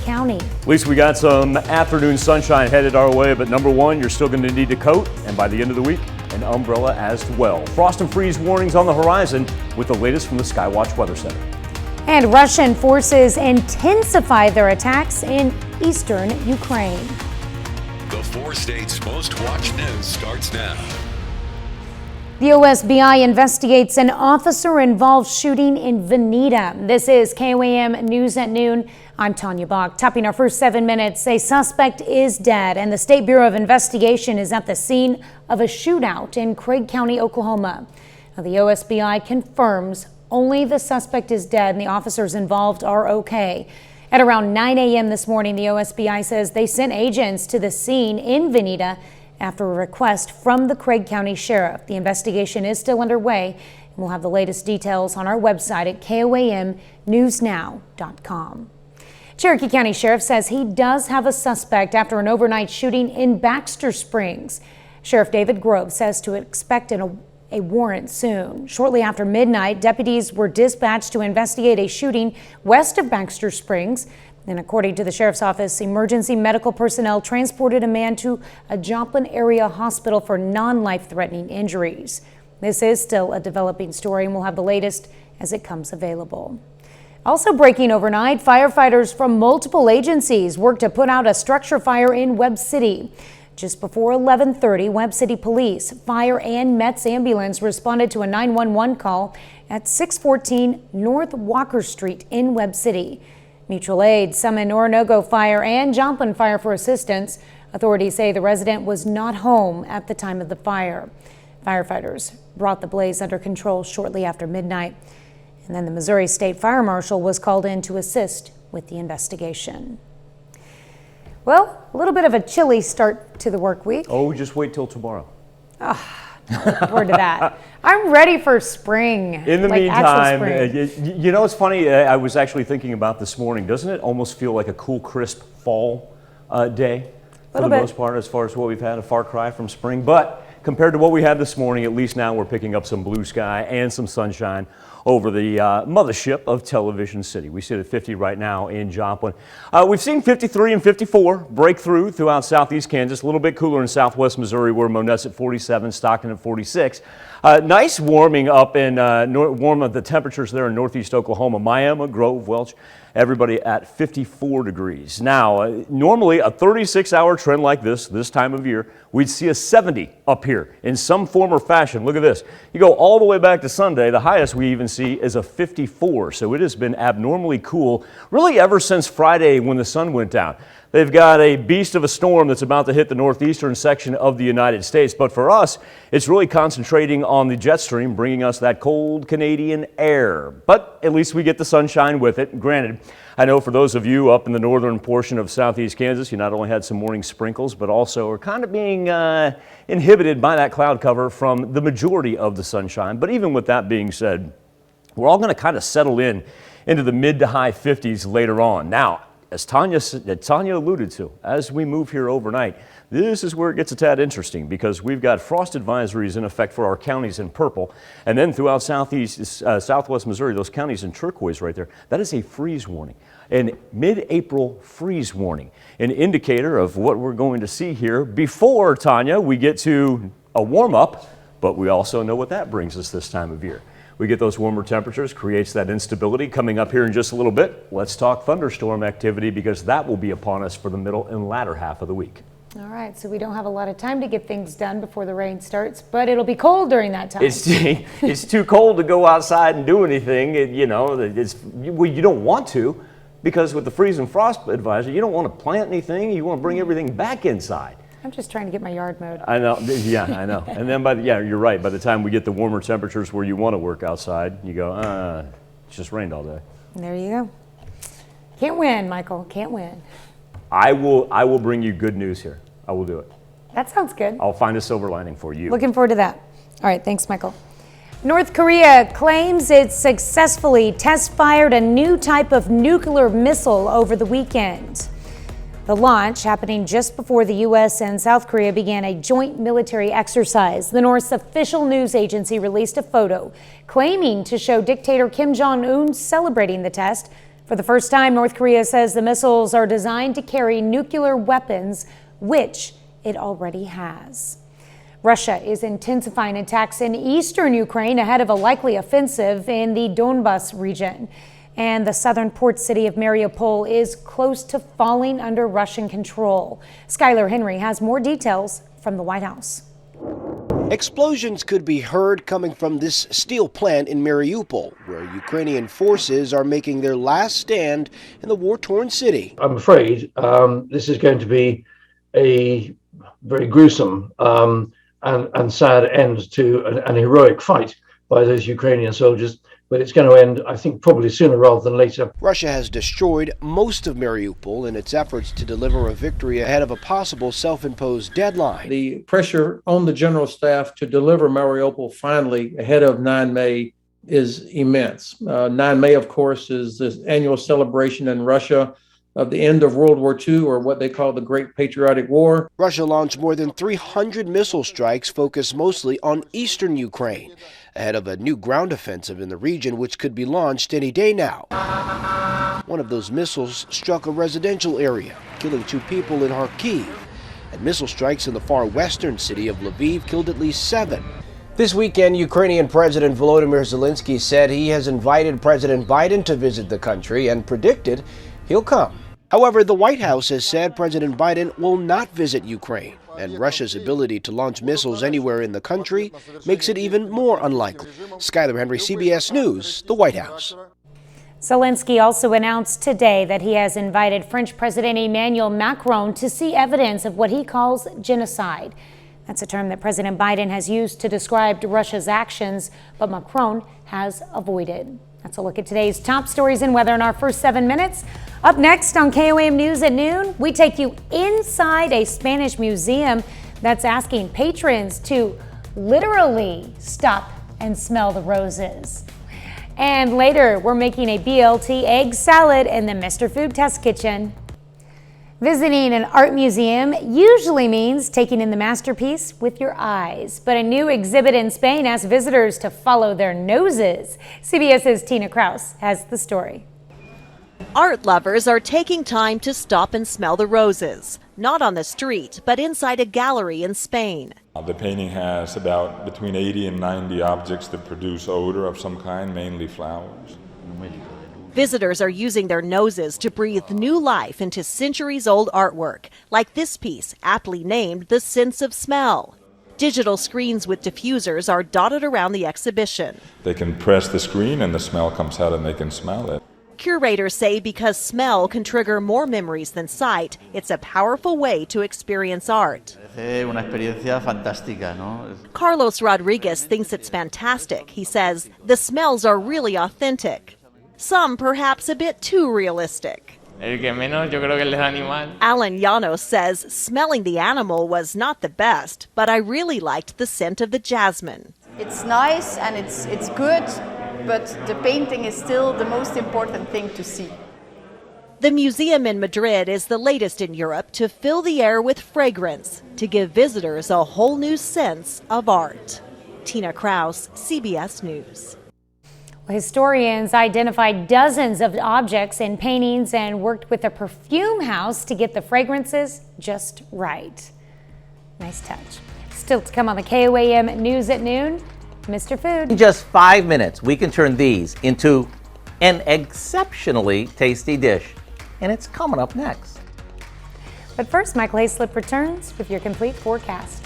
County. At least we got some afternoon sunshine headed our way, but number one, you're still going to need a coat, and by the end of the week, an umbrella as well. Frost and freeze warnings on the horizon with the latest from the Skywatch Weather Center. And Russian forces intensify their attacks in eastern Ukraine. The 4 states' most watched news starts now. The OSBI investigates an officer-involved shooting in Veneta. This is KOAM News at Noon. I'm Tanya Bach. Topping our first 7 minutes, a suspect is dead, and the State Bureau of Investigation is at the scene of a shootout in Craig County, Oklahoma. Now, the OSBI confirms only the suspect is dead and the officers involved are okay. At around 9 a.m. this morning, the OSBI says they sent agents to the scene in Veneta after a request from the Craig County Sheriff. The investigation is still underway, and we'll have the latest details on our website at KOAMnewsnow.com. Cherokee County Sheriff says he does have a suspect after an overnight shooting in Baxter Springs. Sheriff David Grove says to expect a warrant soon. Shortly after midnight, deputies were dispatched to investigate a shooting west of Baxter Springs. And according to the sheriff's office, emergency medical personnel transported a man to a Joplin area hospital for non-life-threatening injuries. This is still a developing story, and we'll have the latest as it comes available. Also breaking overnight, firefighters from multiple agencies worked to put out a structure fire in Webb City. Just before 11:30, Webb City Police, Fire, and Met's ambulance responded to a 911 call at 614 North Walker Street in Webb City. Mutual Aid summoned Oronogo Fire and Joplin Fire for assistance. Authorities say the resident was not home at the time of the fire. Firefighters brought the blaze under control shortly after midnight. And then the Missouri State Fire Marshal was called in to assist with the investigation. Well, a little bit of a chilly start to the work week. Oh, just wait till tomorrow. Look forward to that. I'm ready for spring. In the meantime, you know, it's funny. I was actually thinking about this morning. Doesn't it almost feel like a cool, crisp fall day for the most part, as far as what we've had, a far cry from spring? But compared to what we had this morning, at least now we're picking up some blue sky and some sunshine over the mothership of Television City. We sit at 50 right now in Joplin. We've seen 53 and 54 break through throughout southeast Kansas. A little bit cooler in southwest Missouri, where Moness at 47, Stockton at 46. Nice warming up in warm of the temperatures there in northeast Oklahoma. Miami, Grove, Welch, everybody at 54 degrees. Now, normally a 36-hour trend like this time of year, we'd see a 70 up here in some form or fashion. Look at this. You go all the way back to Sunday, the highest we even see is a 54. So it has been abnormally cool really ever since Friday when the sun went down. They've got a beast of a storm that's about to hit the northeastern section of the United States. But for us, it's really concentrating on the jet stream, bringing us that cold Canadian air. But at least we get the sunshine with it. Granted, I know for those of you up in the northern portion of southeast Kansas, you not only had some morning sprinkles, but also are kind of being inhibited by that cloud cover from the majority of the sunshine. But even with that being said, we're all going to kind of settle into the mid to high 50s later on. Now, as Tanya alluded to, as we move here overnight, this is where it gets a tad interesting because we've got frost advisories in effect for our counties in purple. And then throughout southwest Missouri, those counties in turquoise right there, that is a freeze warning. An mid-April freeze warning, an indicator of what we're going to see here before, Tanya, we get to a warm-up, but we also know what that brings us this time of year. We get those warmer temperatures, creates that instability. Coming up here in just a little bit, let's talk thunderstorm activity because that will be upon us for the middle and latter half of the week. All right, so we don't have a lot of time to get things done before the rain starts, but it'll be cold during that time. It's too cold to go outside and do anything. You don't want to because with the freeze and frost advisory, you don't want to plant anything. You want to bring everything back inside. I'm just trying to get my yard mowed. I know, yeah, I know. And then you're right. By the time we get the warmer temperatures where you want to work outside, you go, it's just rained all day. And there you go. Can't win, Michael, can't win. I will bring you good news here. I will do it. That sounds good. I'll find a silver lining for you. Looking forward to that. All right, thanks, Michael. North Korea claims it successfully test-fired a new type of nuclear missile over the weekend. The launch happening just before the U.S. and South Korea began a joint military exercise. The North's official news agency released a photo claiming to show dictator Kim Jong-un celebrating the test. For the first time, North Korea says the missiles are designed to carry nuclear weapons, which it already has. Russia is intensifying attacks in eastern Ukraine ahead of a likely offensive in the Donbas region. And the southern port city of Mariupol is close to falling under Russian control. Skylar Henry has more details from the White House. Explosions could be heard coming from this steel plant in Mariupol, where Ukrainian forces are making their last stand in the war-torn city. I'm afraid this is going to be a very gruesome and sad end to an heroic fight by those Ukrainian soldiers. But it's going to end, I think, probably sooner rather than later. Russia has destroyed most of Mariupol in its efforts to deliver a victory ahead of a possible self-imposed deadline. The pressure on the general staff to deliver Mariupol finally ahead of 9 May is immense. 9 May, of course, is this annual celebration in Russia of the end of World War II, or what they call the Great Patriotic War. Russia launched more than 300 missile strikes focused mostly on eastern Ukraine, ahead of a new ground offensive in the region which could be launched any day now. One of those missiles struck a residential area, killing 2 people in Kharkiv, and missile strikes in the far western city of Lviv killed at least 7. This weekend, Ukrainian President Volodymyr Zelensky said he has invited President Biden to visit the country and predicted he'll come. However, the White House has said President Biden will not visit Ukraine, and Russia's ability to launch missiles anywhere in the country makes it even more unlikely. Skylar Henry, CBS News, the White House. Zelensky also announced today that he has invited French President Emmanuel Macron to see evidence of what he calls genocide. That's a term that President Biden has used to describe Russia's actions, but Macron has avoided. That's a look at today's top stories and weather in our first 7 minutes. Up next on KOAM News at noon, we take you inside a Spanish museum that's asking patrons to literally stop and smell the roses. And later, we're making a BLT egg salad in the Mr. Food Test Kitchen. Visiting an art museum usually means taking in the masterpiece with your eyes, but a new exhibit in Spain asks visitors to follow their noses. CBS's Tina Kraus has the story. Art lovers are taking time to stop and smell the roses, not on the street, but inside a gallery in Spain. The painting has about between 80 and 90 objects that produce odor of some kind, mainly flowers. Visitors are using their noses to breathe new life into centuries-old artwork, like this piece, aptly named The Sense of Smell. Digital screens with diffusers are dotted around the exhibition. They can press the screen and the smell comes out and they can smell it. Curators say because smell can trigger more memories than sight, it's a powerful way to experience art. Carlos Rodriguez thinks it's fantastic. He says the smells are really authentic. Some perhaps a bit too realistic. Alan Llanos says smelling the animal was not the best, but I really liked the scent of the jasmine. It's nice and it's good, but the painting is still the most important thing to see. The museum in Madrid is the latest in Europe to fill the air with fragrance, to give visitors a whole new sense of art. Tina Kraus, CBS News. Historians identified dozens of objects in paintings and worked with a perfume house to get the fragrances just right. Nice touch. Still to come on the KOAM News at noon, Mr. Food. In just 5 minutes, we can turn these into an exceptionally tasty dish. And it's coming up next. But first, Michael Hayslip returns with your complete forecast.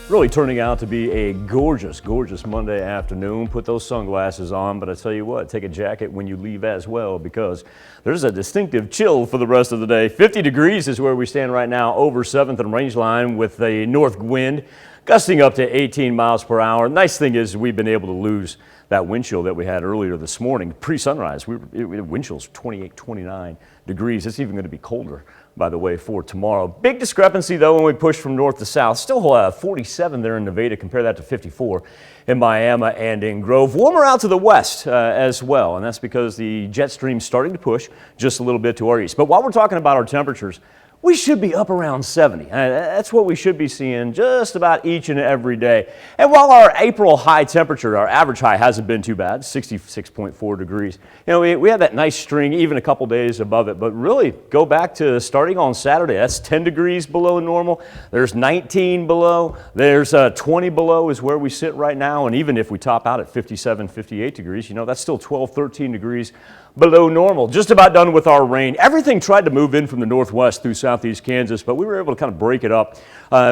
Really turning out to be a gorgeous, gorgeous Monday afternoon. Put those sunglasses on, but I tell you what, take a jacket when you leave as well, because there's a distinctive chill for the rest of the day. 50 degrees is where we stand right now over 7th and Rangeline with a north wind gusting up to 18 miles per hour. Nice thing is we've been able to lose that wind chill that we had earlier this morning. Pre-sunrise, wind chill's 28, 29 degrees. It's even going to be colder, by the way, for tomorrow. Big discrepancy, though, when we push from north to south. Still 47 there in Nevada. Compare that to 54 in Miami and in Grove. Warmer out to the west as well, and that's because the jet stream's starting to push just a little bit to our east. But while we're talking about our temperatures, we should be up around 70. That's what we should be seeing just about each and every day. And while our April high temperature, our average high hasn't been too bad, 66.4 degrees. You know, we had that nice string even a couple days above it, but really go back to starting on Saturday. That's 10 degrees below normal. There's 19 below. There's 20 below is where we sit right now. And even if we top out at 57, 58 degrees, you know, that's still 12, 13 degrees below normal. Just about done with our rain. Everything tried to move in from the northwest through southeast Kansas, but we were able to kind of break it up.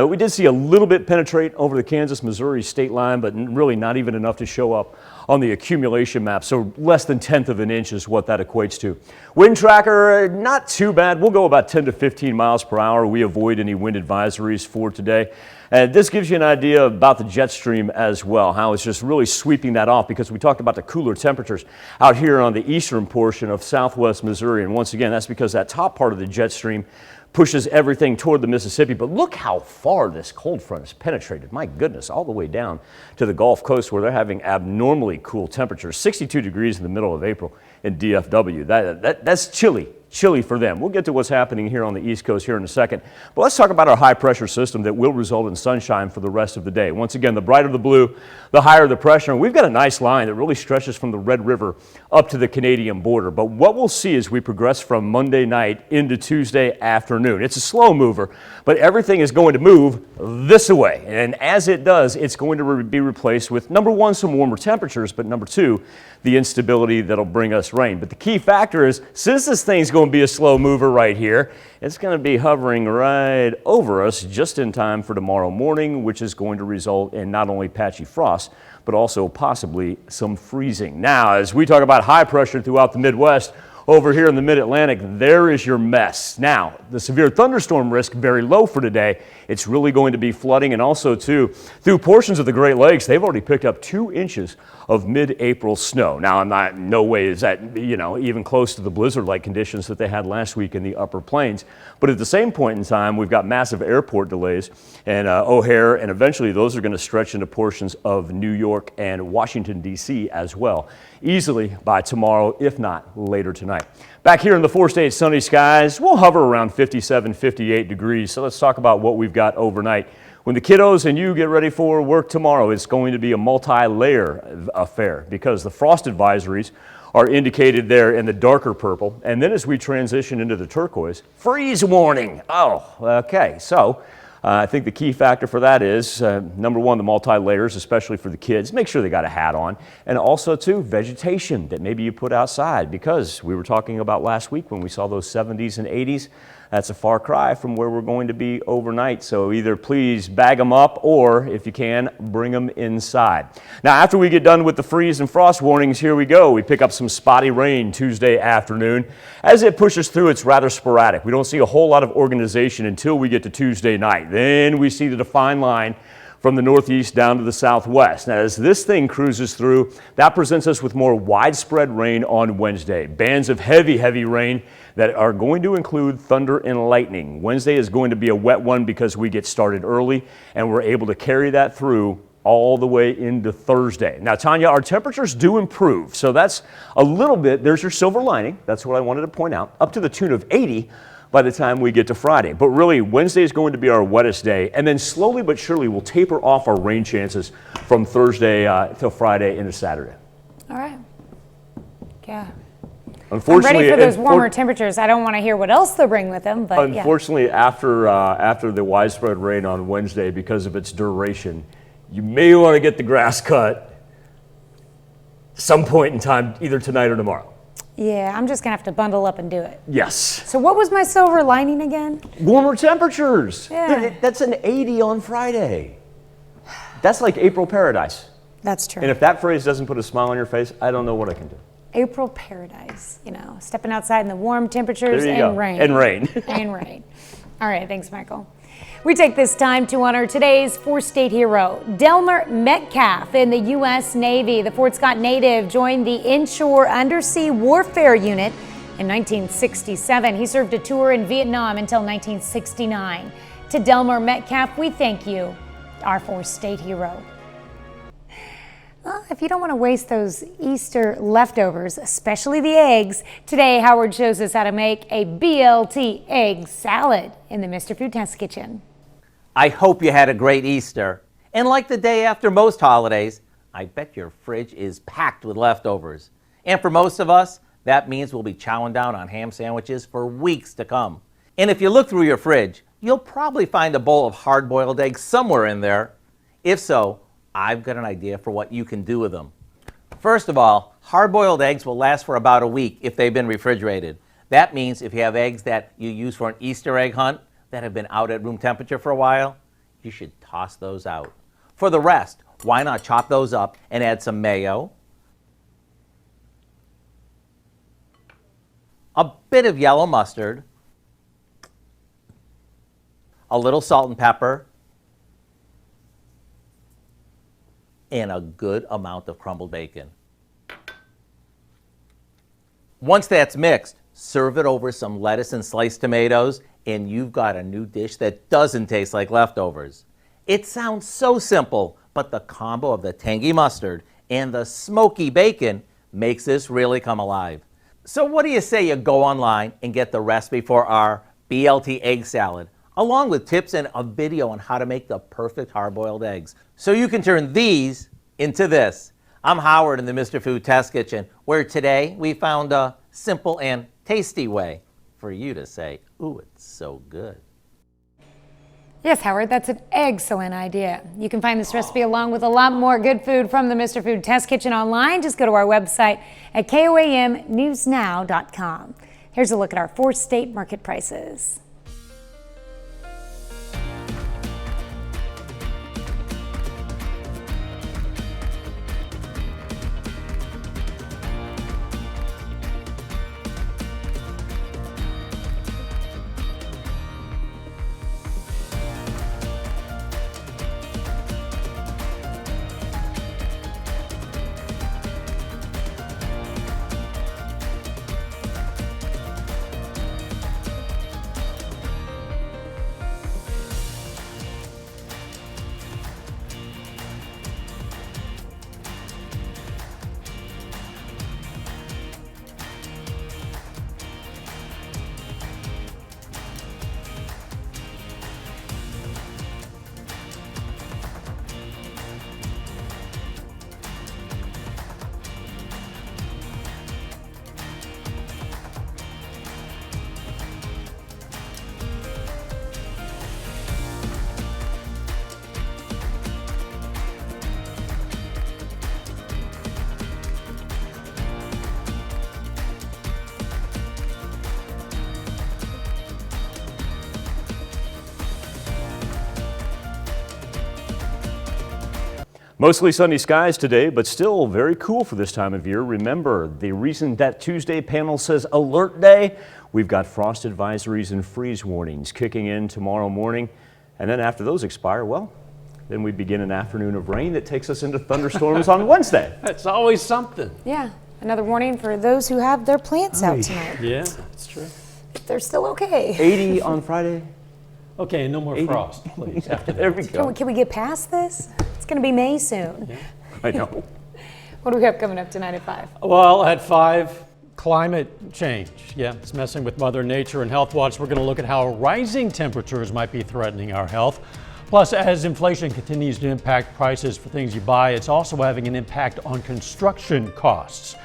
We did see a little bit penetrate over the Kansas-Missouri state line, but really not even enough to show up on the accumulation map. So less than 1/10 of an inch is what that equates to. Wind tracker, not too bad. We'll go about 10 to 15 miles per hour. We avoid any wind advisories for today. And this gives you an idea about the jet stream as well, how it's just really sweeping that off, because we talked about the cooler temperatures out here on the eastern portion of southwest Missouri. And once again, that's because that top part of the jet stream pushes everything toward the Mississippi. But look how far this cold front has penetrated. My goodness, all the way down to the Gulf Coast where they're having abnormally cool temperatures, 62 degrees in the middle of April in DFW. That's chilly for them. We'll get to what's happening here on the East Coast here in a second. But let's talk about our high pressure system that will result in sunshine for the rest of the day. Once again, the brighter the blue, the higher the pressure. And we've got a nice line that really stretches from the Red River up to the Canadian border. But what we'll see as we progress from Monday night into Tuesday afternoon, it's a slow mover, but everything is going to move this way. And as it does, it's going to be replaced with, number one, some warmer temperatures, but number two, the instability that'll bring us rain. But the key factor is, since this thing's going to be a slow mover right here, it's going to be hovering right over us just in time for tomorrow morning, which is going to result in not only patchy frost, but also possibly some freezing. Now, as we talk about high pressure throughout the Midwest, over here in the Mid-Atlantic, there is your mess. Now, the severe thunderstorm risk very low for today. It's really going to be flooding, and also too, through portions of the Great Lakes, they've already picked up 2 inches of mid-April snow. Now, no way is that, you know, even close to the blizzard-like conditions that they had last week in the upper plains. But at the same point in time, we've got massive airport delays and O'Hare, and eventually those are going to stretch into portions of New York and Washington, D.C. as well, easily by tomorrow, if not later tonight. Back here in the 4-state sunny skies, we'll hover around 57, 58 degrees. So let's talk about what we've got overnight. When the kiddos and you get ready for work tomorrow, it's going to be a multi-layer affair, because the frost advisories are indicated there in the darker purple. And then as we transition into the turquoise, freeze warning. Oh, okay. So I think the key factor for that is, number one, the multi-layers, especially for the kids. Make sure they got a hat on. And also, too, vegetation that maybe you put outside, because we were talking about last week when we saw those 70s and 80s. That's a far cry from where we're going to be overnight. So either please bag them up, or if you can, bring them inside. Now, after we get done with the freeze and frost warnings, here we go. We pick up some spotty rain Tuesday afternoon. As it pushes through, it's rather sporadic. We don't see a whole lot of organization until we get to Tuesday night. Then we see the defined line from the northeast down to the southwest. Now, as this thing cruises through, that presents us with more widespread rain on Wednesday. Bands of heavy rain that are going to include thunder and lightning. Wednesday is going to be a wet one because we get started early, and we're able to carry that through all the way into Thursday. Now, Tanya, our temperatures do improve, so that's a little bit, there's your silver lining. That's what I wanted to point out, up to the tune of 80 by the time we get to Friday. But really, Wednesday is going to be our wettest day, and then slowly but surely we'll taper off our rain chances from Thursday till Friday into Saturday. All right. Yeah. Unfortunately, I'm ready for those warmer temperatures. I don't want to hear what else they'll bring with them, but unfortunately, after the widespread rain on Wednesday, because of its duration, you may want to get the grass cut some point in time, either tonight or tomorrow. Yeah, I'm just going to have to bundle up and do it. Yes. So what was my silver lining again? Warmer temperatures. Yeah. That's an 80 on Friday. That's like April paradise. That's true. And if that phrase doesn't put a smile on your face, I don't know what I can do. April paradise, you know, stepping outside in the warm temperatures and rain. And rain. And rain. All right, thanks, Michael. We take this time to honor today's 4-state hero, Delmer Metcalf in the U.S. Navy. The Fort Scott native joined the Inshore Undersea Warfare Unit in 1967. He served a tour in Vietnam until 1969. To Delmer Metcalf, we thank you, our 4-state hero. Well, if you don't want to waste those Easter leftovers, especially the eggs, today Howard shows us how to make a BLT egg salad in the Mr. Food Test Kitchen. I hope you had a great Easter. And like the day after most holidays, I bet your fridge is packed with leftovers. And for most of us, that means we'll be chowing down on ham sandwiches for weeks to come. And if you look through your fridge, you'll probably find a bowl of hard-boiled eggs somewhere in there. If so, I've got an idea for what you can do with them. First of all, hard-boiled eggs will last for about a week if they've been refrigerated. That means if you have eggs that you use for an Easter egg hunt that have been out at room temperature for a while, you should toss those out. For the rest, why not chop those up and add some mayo, a bit of yellow mustard, a little salt and pepper, and a good amount of crumbled bacon. Once that's mixed, serve it over some lettuce and sliced tomatoes, and you've got a new dish that doesn't taste like leftovers. It sounds so simple, but the combo of the tangy mustard and the smoky bacon makes this really come alive. So what do you say you go online and get the recipe for our BLT egg salad, along with tips and a video on how to make the perfect hard-boiled eggs, so you can turn these into this. I'm Howard in the Mr. Food Test Kitchen, where today we found a simple and tasty way for you to say, ooh, it's so good. Yes, Howard, that's an excellent idea. You can find this recipe along with a lot more good food from the Mr. Food Test Kitchen online. Just go to our website at koamnewsnow.com. Here's a look at our 4-state market prices. Mostly sunny skies today, but still very cool for this time of year. Remember, the reason that Tuesday panel says alert day, we've got frost advisories and freeze warnings kicking in tomorrow morning. And then after those expire, well, then we begin an afternoon of rain that takes us into thunderstorms on Wednesday. That's always something. Yeah, another warning for those who have their plants out tonight. Yeah, that's true. They're still okay. 80 on Friday. Okay, no more 80. frost, please. After There that. we go. Can we get past this? It's going to be May soon. Yeah. I know. What do we have coming up tonight at 5? Well, at 5, climate change. Yeah, it's messing with Mother Nature and Health Watch. We're going to look at how rising temperatures might be threatening our health. Plus, as inflation continues to impact prices for things you buy, it's also having an impact on construction costs.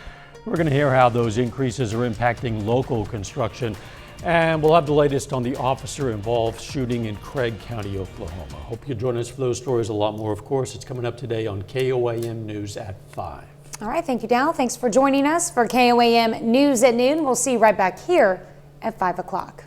We're going to hear how those increases are impacting local construction. And we'll have the latest on the officer-involved shooting in Craig County, Oklahoma. Hope you'll join us for those stories, a lot more, of course. It's coming up today on KOAM News at 5. All right, thank you, Dal. Thanks for joining us for KOAM News at noon. We'll see you right back here at 5 o'clock.